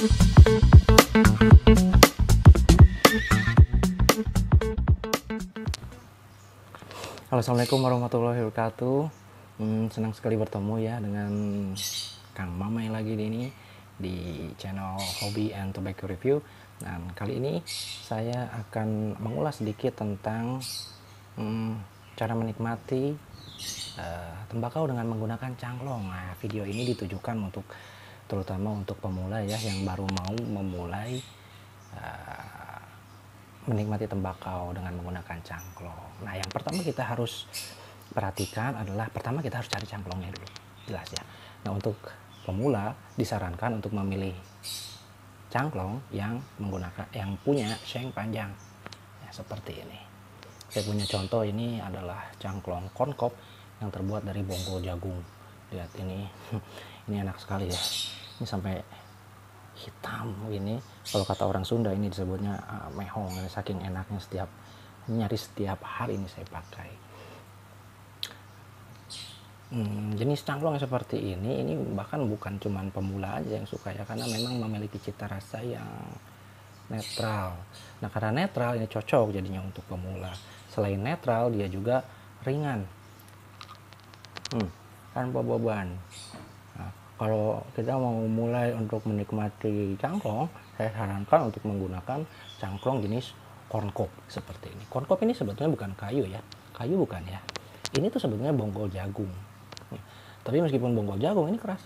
Halo, assalamualaikum warahmatullahi wabarakatuh. Senang sekali bertemu ya dengan Kang Mamai lagi di channel Hobby and Tobacco Review. Dan kali ini saya akan mengulas sedikit tentang cara menikmati tembakau dengan menggunakan cangklong. Nah, video ini ditujukan terutama untuk pemula ya, yang baru mau memulai menikmati tembakau dengan menggunakan cangklong. Nah, yang pertama kita harus perhatikan adalah kita harus cari cangklongnya dulu, jelas ya. Nah, untuk pemula disarankan untuk memilih cangklong yang punya seng panjang ya, seperti ini. Saya punya contoh, ini adalah cangklong corn cob yang terbuat dari bonggol jagung. Lihat ini, ini enak sekali ya. Ini sampai hitam ini, kalau kata orang Sunda ini disebutnya mehong, saking enaknya. Nyaris setiap hari ini saya pakai. Jenis cangklong yang seperti ini bahkan bukan cuman pemula aja yang suka ya, karena memang memiliki cita rasa yang netral. Nah, karena netral ini cocok jadinya untuk pemula. Selain netral, dia juga ringan, tanpa beban. Nah, kalau kita mau mulai untuk menikmati cangklong, saya sarankan untuk menggunakan cangklong jenis corn cob seperti ini. Corn cob ini sebetulnya bukan kayu ya, bukan ya. Ini tuh sebetulnya bonggol jagung. Tapi meskipun bonggol jagung, ini keras.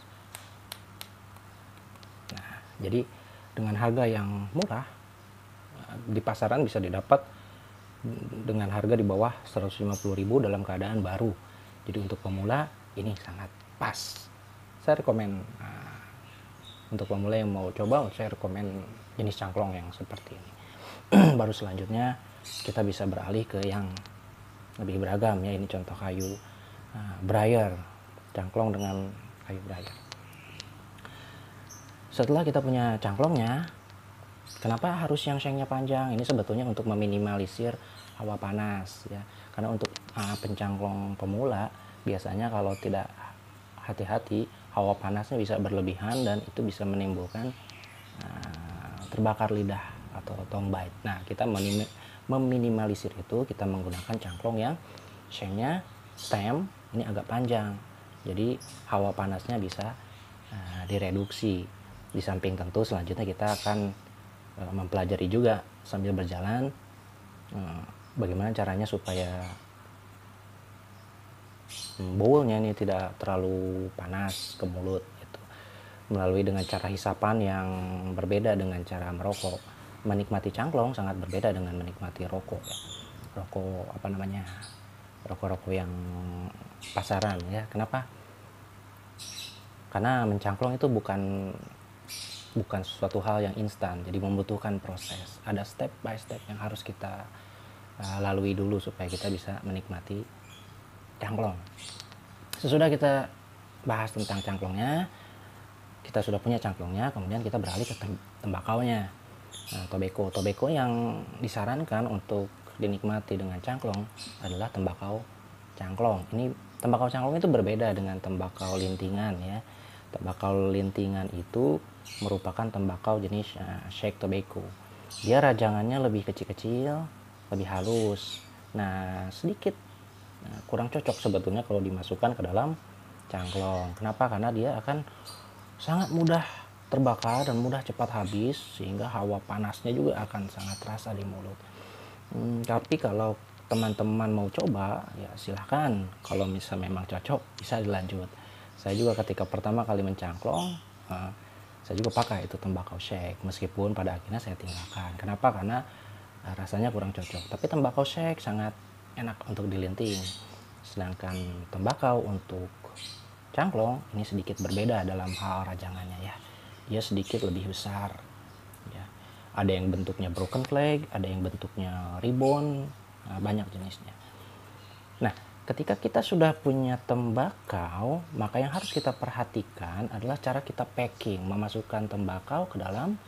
Nah, jadi dengan harga yang murah di pasaran bisa didapat dengan harga di bawah 150.000 dalam keadaan baru. Jadi untuk pemula ini sangat pas. Saya rekomen untuk pemula yang mau coba, saya rekomen jenis cangklong yang seperti ini. Baru selanjutnya kita bisa beralih ke yang lebih beragam ya. Ini contoh kayu briar, cangklong dengan kayu briar. Setelah kita punya cangklongnya, kenapa harus yang sengnya panjang? Ini sebetulnya untuk meminimalisir hawa panas ya. Karena untuk pencangklong pemula biasanya kalau tidak hati-hati, hawa panasnya bisa berlebihan dan itu bisa menimbulkan terbakar lidah atau tongue bite. Nah, kita meminimalisir itu, kita menggunakan cangklong yang sengnya stem ini agak panjang. Jadi hawa panasnya bisa direduksi. Di samping tentu selanjutnya kita akan mempelajari juga sambil berjalan bagaimana caranya supaya bowlnya ini tidak terlalu panas ke mulut gitu. Melalui dengan cara hisapan yang berbeda dengan cara merokok. Menikmati cangklong sangat berbeda dengan menikmati rokok ya. Rokok yang pasaran ya. Kenapa? Karena mencangklong itu bukan suatu hal yang instan, jadi membutuhkan proses. Ada step by step yang harus kita lalui dulu supaya kita bisa menikmati cangklong. Sesudah kita bahas tentang cangklongnya, kita sudah punya cangklongnya, kemudian kita beralih ke tembakaunya. Nah, tobacco yang disarankan untuk dinikmati dengan cangklong adalah tembakau cangklong. Ini tembakau cangklong itu berbeda dengan tembakau lintingan ya. Tembakau lintingan itu merupakan tembakau jenis shake tobacco. Dia rajangannya lebih kecil-kecil, lebih halus. Nah, sedikit kurang cocok sebetulnya kalau dimasukkan ke dalam cangklong. Kenapa? Karena dia akan sangat mudah terbakar dan mudah cepat habis, sehingga hawa panasnya juga akan sangat terasa di mulut. Tapi kalau teman-teman mau coba ya silahkan, kalau misalnya memang cocok bisa dilanjut. Saya juga ketika pertama kali mencangklong, saya juga pakai itu tembakau shake, meskipun pada akhirnya saya tinggalkan. Kenapa? Karena rasanya kurang cocok. Tapi tembakau shake sangat enak untuk dilinting, sedangkan tembakau untuk cangklong ini sedikit berbeda dalam hal rajangannya ya. Dia sedikit lebih besar ya. Ada yang bentuknya broken flag, ada yang bentuknya ribbon, banyak jenisnya. Nah, ketika kita sudah punya tembakau, maka yang harus kita perhatikan adalah cara kita packing, memasukkan tembakau ke dalam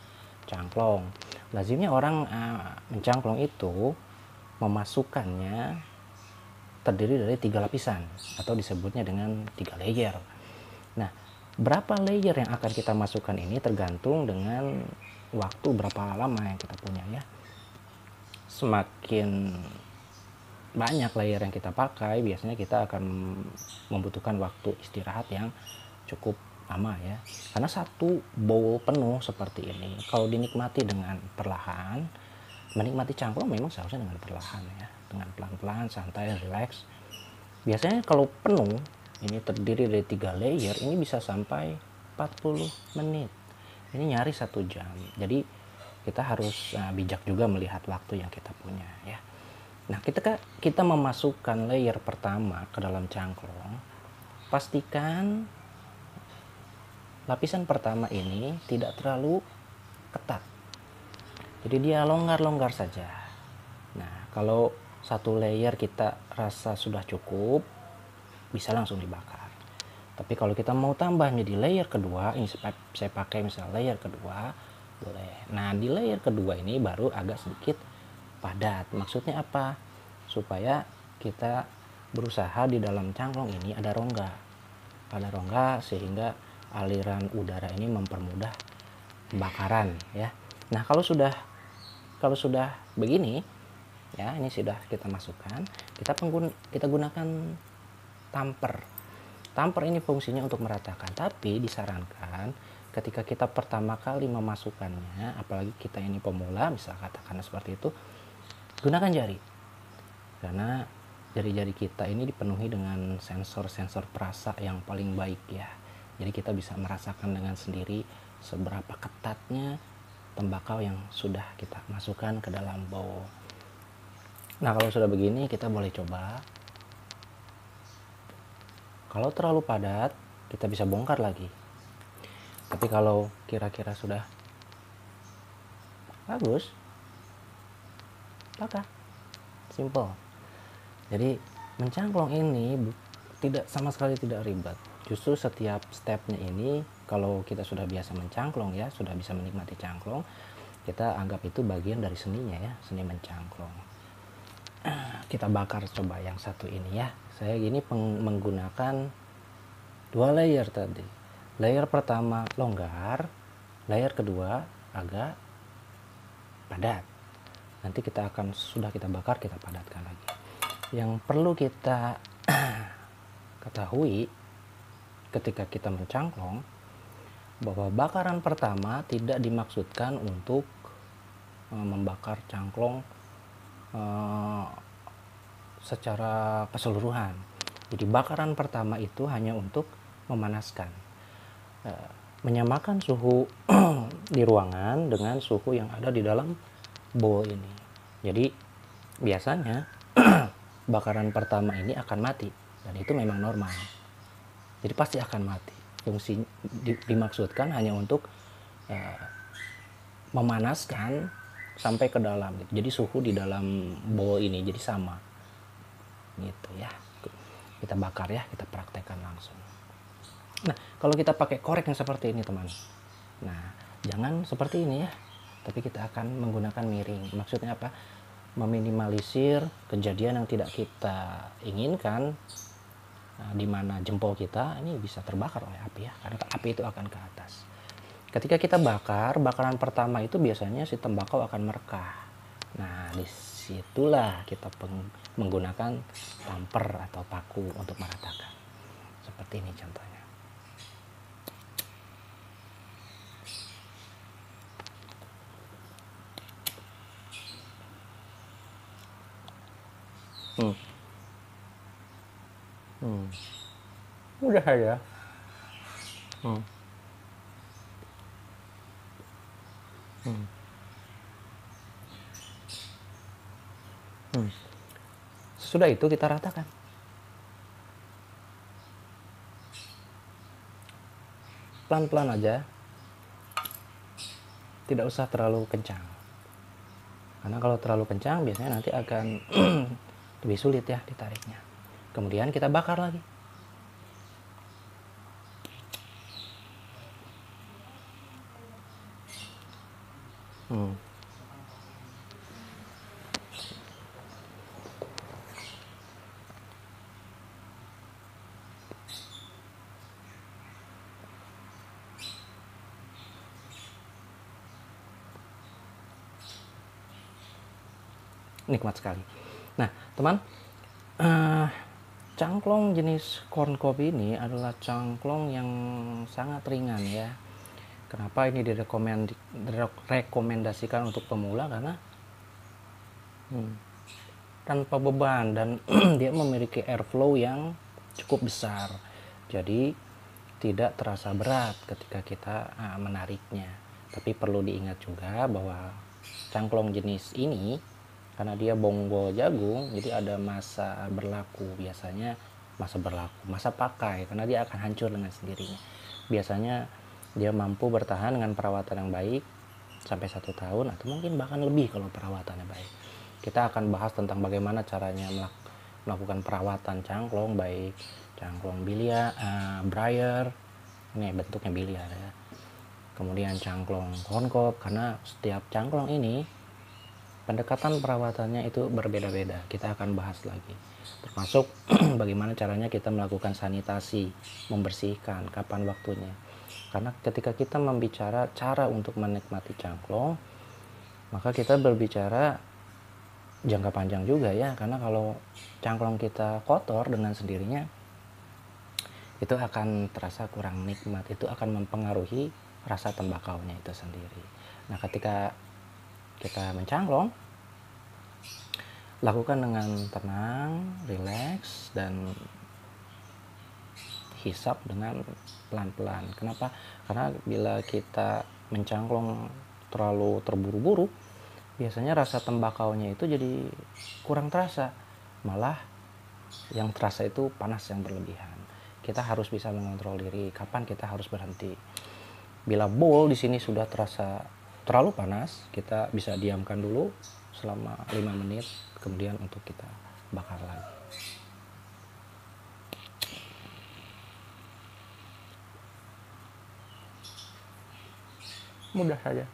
cangklong. Lazimnya orang mencangklong itu memasukkannya terdiri dari 3 lapisan atau disebutnya dengan 3 layer. Nah, Berapa layer yang akan kita masukkan ini tergantung dengan waktu berapa lama yang kita punya ya. Semakin banyak layer yang kita pakai, biasanya kita akan membutuhkan waktu istirahat yang cukup lama ya. Karena satu bowl penuh seperti ini, kalau dinikmati dengan perlahan, menikmati cangklong memang seharusnya dengan perlahan ya, dengan pelan-pelan, santai, relax. Biasanya kalau penuh, ini terdiri dari 3 layer, ini bisa sampai 40 menit. Ini nyaris 1 jam. Jadi kita harus bijak juga melihat waktu yang kita punya ya. Nah, kita memasukkan layer pertama ke dalam cangklong, pastikan lapisan pertama ini tidak terlalu ketat. Jadi dia longgar-longgar saja. Nah, kalau satu layer kita rasa sudah cukup, bisa langsung dibakar. Tapi kalau kita mau tambah menjadi layer kedua, ini saya pakai misalnya layer kedua, boleh. Nah, di layer kedua ini baru agak sedikit padat. Maksudnya apa? Supaya kita berusaha di dalam cangklong ini ada rongga. Ada rongga sehingga aliran udara ini mempermudah pembakaran ya. Nah, kalau sudah begini ya, ini sudah kita masukkan, kita gunakan tamper. Tamper ini fungsinya untuk meratakan, tapi disarankan ketika kita pertama kali memasukkannya, apalagi kita ini pemula, misal katakan seperti itu, gunakan jari. Karena jari-jari kita ini dipenuhi dengan sensor-sensor perasa yang paling baik ya. Jadi kita bisa merasakan dengan sendiri seberapa ketatnya tembakau yang sudah kita masukkan ke dalam bowl. Nah, kalau sudah begini kita boleh coba. Kalau terlalu padat, kita bisa bongkar lagi. Tapi kalau kira-kira sudah bagus, pakai. Simple. Jadi mencangklong ini sama sekali tidak ribet. Justru setiap stepnya ini, kalau kita sudah biasa mencangklong ya, sudah bisa menikmati cangklong, kita anggap itu bagian dari seninya ya, seni mencangklong. Kita bakar coba yang satu ini ya. Saya gini menggunakan 2 layer tadi. Layer pertama longgar, layer kedua agak padat. Nanti sudah kita bakar, kita padatkan lagi. Yang perlu kita ketahui ketika kita mencangklong, bahwa bakaran pertama tidak dimaksudkan untuk membakar cangklong secara keseluruhan. Jadi bakaran pertama itu hanya untuk memanaskan, menyamakan suhu di ruangan dengan suhu yang ada di dalam bowl ini. Jadi biasanya bakaran pertama ini akan mati, dan itu memang normal. Jadi pasti akan mati. Fungsi dimaksudkan hanya untuk memanaskan sampai ke dalam gitu. Jadi suhu di dalam bowl ini jadi sama gitu ya. Kita bakar ya, kita praktekkan langsung. Nah, kalau kita pakai korek yang seperti ini teman, nah jangan seperti ini ya, tapi kita akan menggunakan miring. Maksudnya apa? Meminimalisir kejadian yang tidak kita inginkan, di mana jempol kita ini bisa terbakar oleh api ya, karena api itu akan ke atas. Ketika kita bakaran pertama itu biasanya si tembakau akan merekah. Nah, disitulah kita menggunakan tamper atau paku untuk meratakan. Seperti ini contohnya. Mudah saja. Sesudah itu kita ratakan. Pelan-pelan aja. Tidak usah terlalu kencang. Karena kalau terlalu kencang biasanya nanti akan lebih sulit ya ditariknya. Kemudian kita bakar lagi. nikmat sekali. Nah teman, eh, cangklong jenis corn cob ini adalah cangklong yang sangat ringan ya. Kenapa ini direkomendasikan untuk pemula? Karena tanpa beban dan dia memiliki airflow yang cukup besar. Jadi tidak terasa berat ketika kita menariknya. Tapi perlu diingat juga bahwa cangklong jenis ini karena dia bonggol jagung, jadi ada masa berlaku, biasanya masa pakai, karena dia akan hancur dengan sendirinya. Biasanya dia mampu bertahan dengan perawatan yang baik sampai 1 tahun atau mungkin bahkan lebih kalau perawatannya baik. Kita akan bahas tentang bagaimana caranya melakukan perawatan cangklong, baik cangklong briar, ini bentuknya biliar ya. Kemudian cangklong corn cob, karena setiap cangklong ini pendekatan perawatannya itu berbeda-beda. Kita akan bahas lagi. Termasuk bagaimana caranya kita melakukan sanitasi, membersihkan, kapan waktunya. Karena ketika kita membicara cara untuk menikmati cangklong, maka kita berbicara jangka panjang juga ya. Karena kalau cangklong kita kotor dengan sendirinya, itu akan terasa kurang nikmat. Itu akan mempengaruhi rasa tembakaunya itu sendiri. Nah, ketika kita mencangklong, lakukan dengan tenang, rileks, dan hisap dengan pelan-pelan. Kenapa? Karena bila kita mencangklong terlalu terburu-buru, biasanya rasa tembakaunya itu jadi kurang terasa. Malah yang terasa itu panas yang berlebihan. Kita harus bisa mengontrol diri kapan kita harus berhenti. Bila bowl di sini sudah terasa terlalu panas, kita bisa diamkan dulu selama 5 menit, kemudian untuk kita bakar lagi. Mudah saja.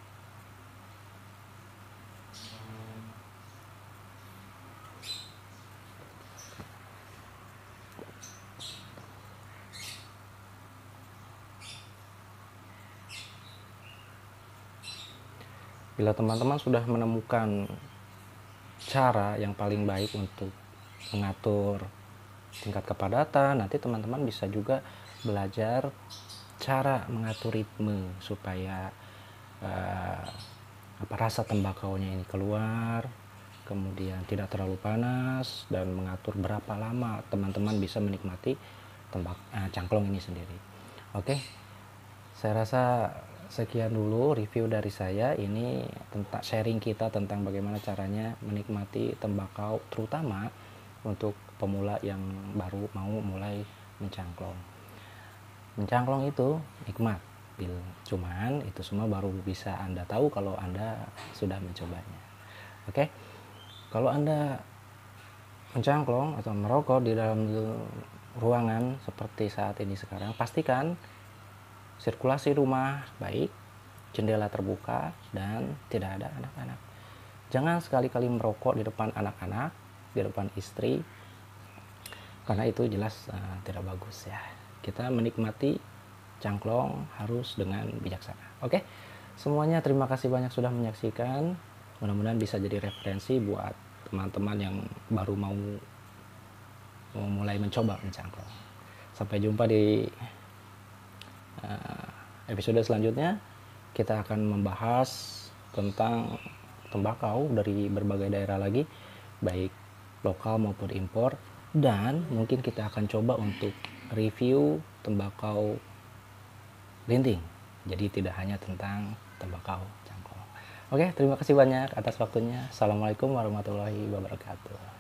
Bila teman-teman sudah menemukan cara yang paling baik untuk mengatur tingkat kepadatan, nanti teman-teman bisa juga belajar cara mengatur ritme supaya rasa tembakaunya ini keluar, kemudian tidak terlalu panas, dan mengatur berapa lama teman-teman bisa menikmati cangklong ini sendiri. Oke, saya rasa sekian dulu review dari saya. Ini tentang sharing kita tentang bagaimana caranya menikmati tembakau, terutama untuk pemula yang baru mau mulai mencangklong. Mencangklong itu nikmat, cuman itu semua baru bisa Anda tahu kalau Anda sudah mencobanya. Oke, kalau Anda mencangklong atau merokok di dalam ruangan seperti saat ini sekarang, pastikan sirkulasi rumah baik, jendela terbuka, dan tidak ada anak-anak. Jangan sekali-kali merokok di depan anak-anak, di depan istri, karena itu jelas tidak bagus ya. Kita menikmati cangklong harus dengan bijaksana. Oke, semuanya terima kasih banyak sudah menyaksikan. Mudah-mudahan bisa jadi referensi buat teman-teman yang baru mau mulai mencoba mencangklong. Sampai jumpa di episode selanjutnya. Kita akan membahas tentang tembakau dari berbagai daerah lagi, baik lokal maupun impor, dan mungkin kita akan coba untuk review tembakau linting. Jadi tidak hanya tentang tembakau cangklong. Oke, terima kasih banyak atas waktunya. Assalamualaikum warahmatullahi wabarakatuh.